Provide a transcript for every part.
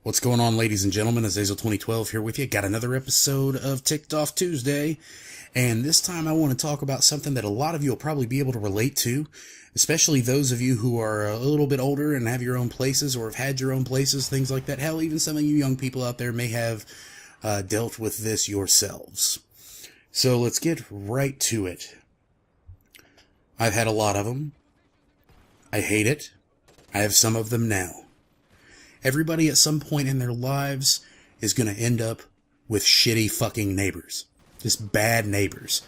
What's going on, ladies and gentlemen? Azazel2012 here with you. Got another episode of Ticked Off Tuesday, and this time I want to talk about something that a lot of you will probably be able to relate to, especially those of you who are a little bit older and have your own places or have had your own places, things like that. Hell, even some of you young people out there may have dealt with this yourselves. So let's get right to it. I've had a lot of them. I hate it. I have some of them now. Everybody at some point in their lives is going to end up with shitty fucking neighbors. Just bad neighbors.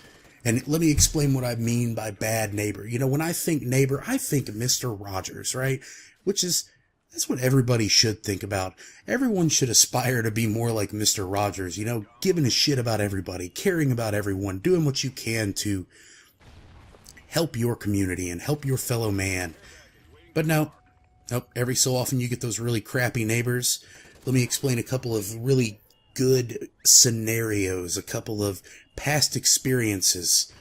And let me explain what I mean by bad neighbor. You know, when I think neighbor, I think Mr. Rogers, right? That's what everybody should think about. Everyone should aspire to be more like Mr. Rogers, you know, giving a shit about everybody, caring about everyone, doing what you can to help your community and help your fellow man. But no. Nope, every so often you get those really crappy neighbors. Let me explain a couple of really good scenarios, a couple of past experiences.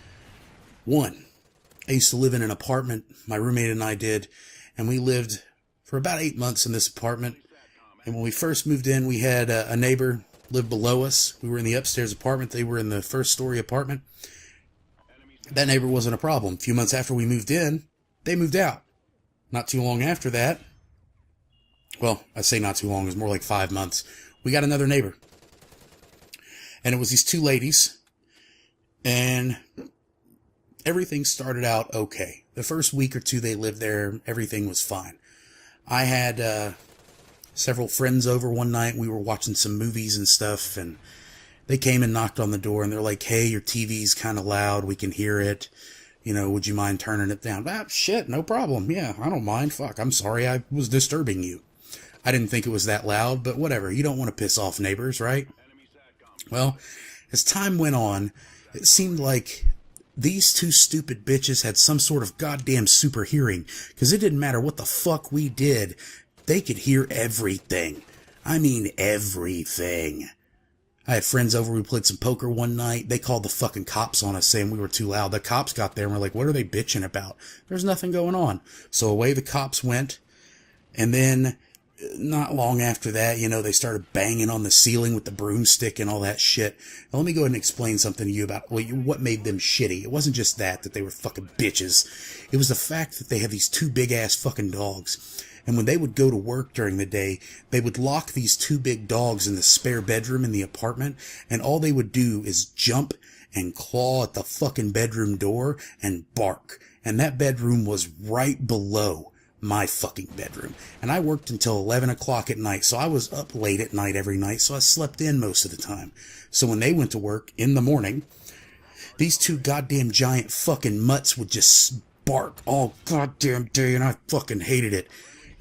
One, I used to live in an apartment, my roommate and I did, and we lived for about 8 months in this apartment. And when we first moved in, we had a neighbor live below us. We were in the upstairs apartment, they were in the first story apartment. That neighbor wasn't a problem. A few months after we moved in, they moved out. Not too long after that, well, I say not too long, it was more like 5 months, we got another neighbor. And it was these two ladies, and everything started out okay. The first week or two they lived there, everything was fine. I had several friends over one night, we were watching some movies and stuff, and they came and knocked on the door, and they're like, hey, your TV's kind of loud, we can hear it. You know, would you mind turning it down? Ah, shit, no problem. Yeah, I don't mind. Fuck, I'm sorry I was disturbing you. I didn't think it was that loud, but whatever. You don't want to piss off neighbors, right? Well, as time went on, it seemed like these two stupid bitches had some sort of goddamn super hearing, because it didn't matter what the fuck we did. They could hear everything. I mean everything. I had friends over, we played some poker one night. They called the fucking cops on us saying we were too loud. The cops got there and were like, what are they bitching about? There's nothing going on. So away the cops went. And then not long after that, you know, they started banging on the ceiling with the broomstick and all that shit. Now, let me go ahead and explain something to you about what made them shitty. It wasn't just that they were fucking bitches. It was the fact that they have these two big ass fucking dogs. And when they would go to work during the day, they would lock these two big dogs in the spare bedroom in the apartment, and all they would do is jump and claw at the fucking bedroom door and bark. And that bedroom was right below my fucking bedroom. And I worked until 11 o'clock at night, so I was up late at night every night, so I slept in most of the time. So when they went to work in the morning, these two goddamn giant fucking mutts would just bark all goddamn day, and I fucking hated it.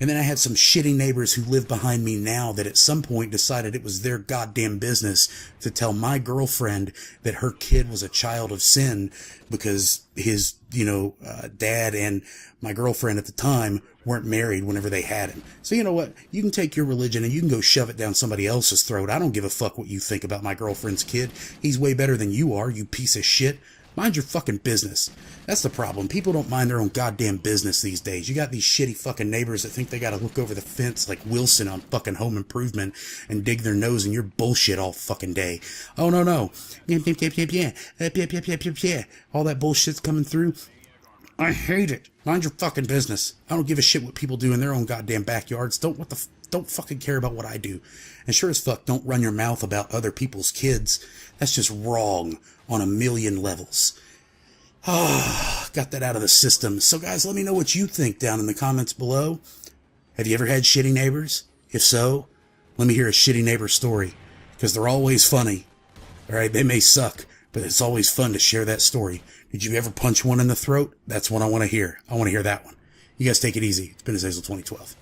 And then I had some shitty neighbors who live behind me now that at some point decided it was their goddamn business to tell my girlfriend that her kid was a child of sin because his, dad and my girlfriend at the time weren't married whenever they had him. So you know what? You can take your religion and you can go shove it down somebody else's throat. I don't give a fuck what you think about my girlfriend's kid. He's way better than you are, you piece of shit. Mind your fucking business. That's the problem. People don't mind their own goddamn business these days. You got these shitty fucking neighbors that think they gotta look over the fence like Wilson on fucking Home Improvement and dig their nose in your bullshit all fucking day. Oh, no. All that bullshit's coming through. I hate it. Mind your fucking business. I don't give a shit what people do in their own goddamn backyards. Don't fucking care about what I do. And sure as fuck, don't run your mouth about other people's kids. That's just wrong on a million levels. Got that out of the system. So guys, let me know what you think down in the comments below. Have you ever had shitty neighbors? If so, let me hear a shitty neighbor story, because they're always funny. Alright, they may suck, but it's always fun to share that story. Did you ever punch one in the throat? That's what I want to hear. I want to hear that one. You guys take it easy. It's been Azazel2012.